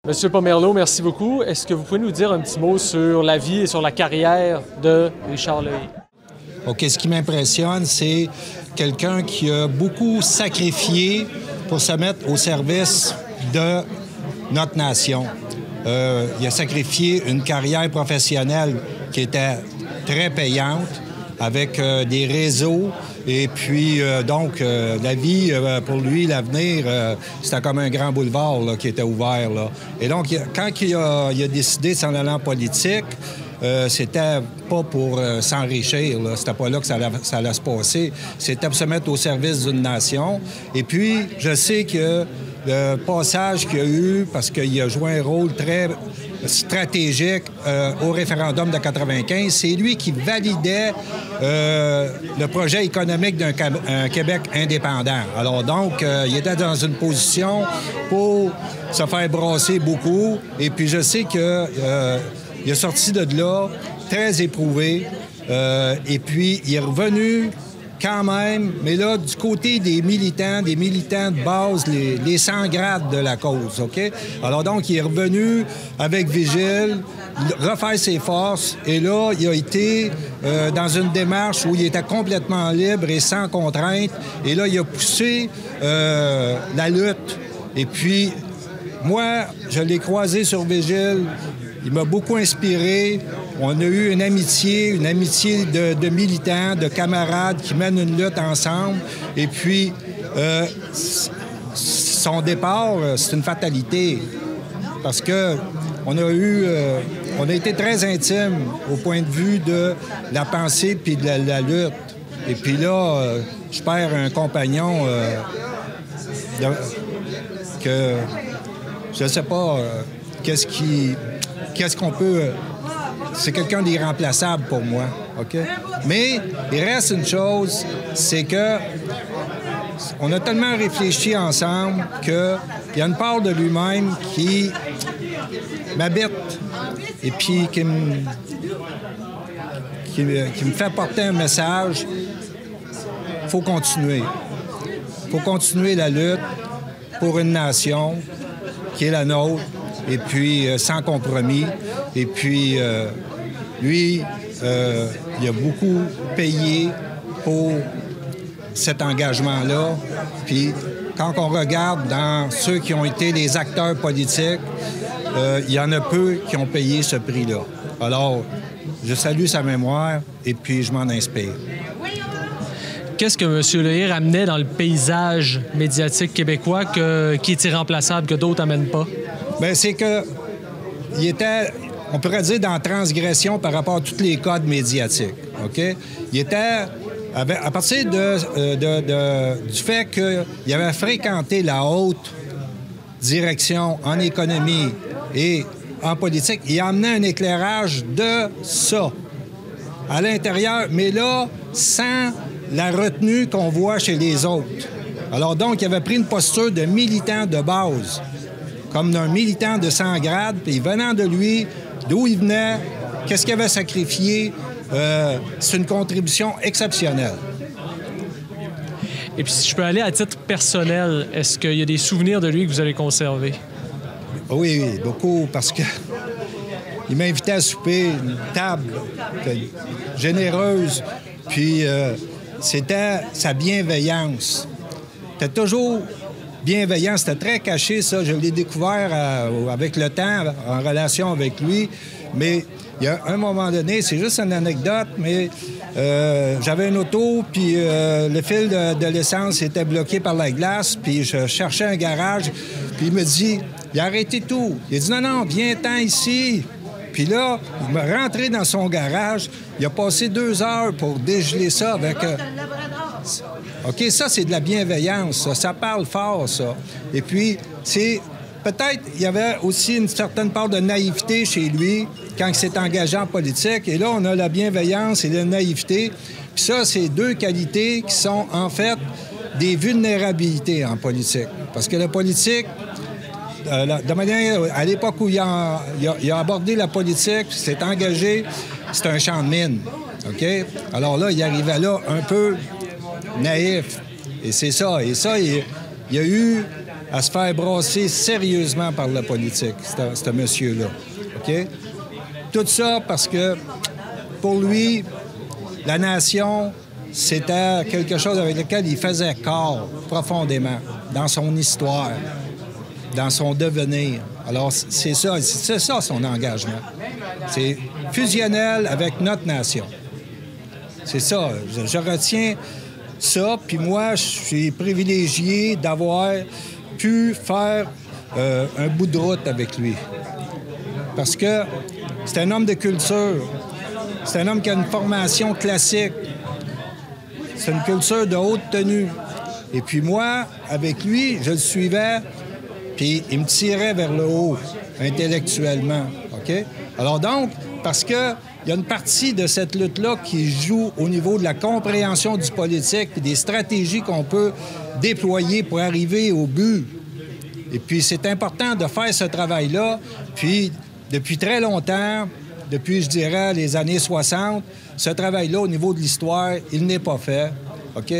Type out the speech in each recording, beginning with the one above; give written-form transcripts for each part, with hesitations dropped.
Monsieur Pomerleau, merci beaucoup. Est-ce que vous pouvez nous dire un petit mot sur la vie et sur la carrière de Richard Lehé? OK, ce qui m'impressionne, c'est quelqu'un qui a beaucoup sacrifié pour se mettre au service de notre nation. Il a sacrifié une carrière professionnelle qui était très payante, avec des réseaux. Et puis, la vie, pour lui, l'avenir, c'était comme un grand boulevard là, qui était ouvert. Là. Et donc, quand il a décidé de s'en aller en politique, c'était pas pour s'enrichir. C'était pas là que ça allait se passer. C'était pour se mettre au service d'une nation. Et puis, je sais que le passage qu'il y a eu, parce qu'il a joué un rôle très stratégique au référendum de 95, c'est lui qui validait le projet économique d'un Québec indépendant. Alors donc, il était dans une position pour se faire brasser beaucoup. Et puis je sais que il est sorti de là très éprouvé. Et puis il est revenu quand même, mais là, du côté des militants de base, les 100 grades de la cause, OK? Alors donc, il est revenu avec Vigile, refaire ses forces, et là, il a été dans une démarche où il était complètement libre et sans contrainte, et là, il a poussé la lutte. Et puis, moi, je l'ai croisé sur Vigile, il m'a beaucoup inspiré. On a eu une amitié de militants, de camarades qui mènent une lutte ensemble. Et puis, son départ, c'est une fatalité. Parce que on a été très intimes au point de vue de la pensée puis de la lutte. Et puis là, je perds un compagnon que je ne sais pas qu'est-ce qu'on peut... C'est quelqu'un d'irremplaçable pour moi, OK? Mais il reste une chose, c'est que on a tellement réfléchi ensemble qu'il y a une part de lui-même qui m'habite et puis qui me fait porter un message. Il faut continuer. Il faut continuer la lutte pour une nation qui est la nôtre, et puis sans compromis. Et puis, lui, il a beaucoup payé pour cet engagement-là. Puis, quand on regarde dans ceux qui ont été les acteurs politiques, il y en a peu qui ont payé ce prix-là. Alors, je salue sa mémoire et puis je m'en inspire. Qu'est-ce que M. Lehé ramenait dans le paysage médiatique québécois qui est irremplaçable, que d'autres n'amènent pas? Bien, c'est que il était, on pourrait dire, dans la transgression par rapport à tous les codes médiatiques. OK? Il était, à partir du fait qu'il avait fréquenté la haute direction en économie et en politique, il amenait un éclairage de ça à l'intérieur, mais là, sans la retenue qu'on voit chez les autres. Alors donc, il avait pris une posture de militant de base, comme d'un militant de 100 grades, puis venant de lui, d'où il venait, qu'est-ce qu'il avait sacrifié, c'est une contribution exceptionnelle. Et puis, si je peux aller à titre personnel, est-ce qu'il y a des souvenirs de lui que vous avez conservés? Oui, beaucoup, parce que il m'invitait à souper, une table généreuse, puis c'était sa bienveillance. C'était toujours bienveillant, c'était très caché, ça. Je l'ai découvert avec le temps, en relation avec lui. Mais il y a un moment donné, c'est juste une anecdote, mais j'avais une auto, puis le fil de l'essence était bloqué par la glace, puis je cherchais un garage, puis il me dit, il a arrêté tout. Il a dit, non, viens-t'en ici. Puis là, il m'a rentré dans son garage. Il a passé 2 heures pour dégeler ça avec... OK, ça, c'est de la bienveillance. Ça parle fort, ça. Et puis, c'est... Peut-être il y avait aussi une certaine part de naïveté chez lui quand il s'est engagé en politique. Et là, on a la bienveillance et la naïveté. Puis ça, c'est 2 qualités qui sont, en fait, des vulnérabilités en politique. Parce que la politique... de manière, à l'époque où il a abordé la politique, s'est engagé, c'est un champ de mine. OK? Alors là, il arrivait là un peu naïf. Et c'est ça. Et ça, il y a eu à se faire brasser sérieusement par la politique, ce monsieur-là. OK? Tout ça parce que, pour lui, la nation, c'était quelque chose avec lequel il faisait corps profondément, dans son histoire, dans son devenir. Alors, c'est ça son engagement. C'est fusionnel avec notre nation. C'est ça. Je retiens ça, puis moi, je suis privilégié d'avoir pu faire un bout de route avec lui. Parce que c'est un homme de culture. C'est un homme qui a une formation classique. C'est une culture de haute tenue. Et puis moi, avec lui, je le suivais, puis il me tirait vers le haut, intellectuellement. OK? Alors donc, parce que il y a une partie de cette lutte-là qui joue au niveau de la compréhension du politique et des stratégies qu'on peut déployer pour arriver au but. Et puis, c'est important de faire ce travail-là. Puis, depuis très longtemps, depuis, je dirais, les années 60, ce travail-là, au niveau de l'histoire, il n'est pas fait. OK?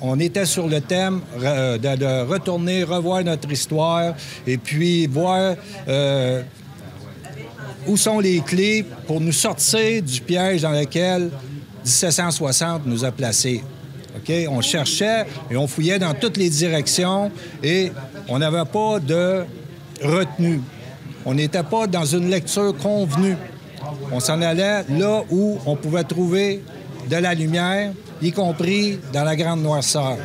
On était sur le thème de retourner, revoir notre histoire et puis voir où sont les clés pour nous sortir du piège dans lequel 1760 nous a placés. OK? On cherchait et on fouillait dans toutes les directions et on n'avait pas de retenue. On n'était pas dans une lecture convenue. On s'en allait là où on pouvait trouver de la lumière, y compris dans la grande noirceur.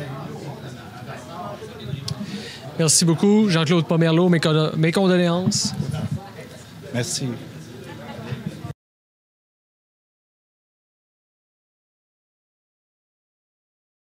Merci beaucoup, Jean-Claude Pomerleau. Mes condoléances. Merci.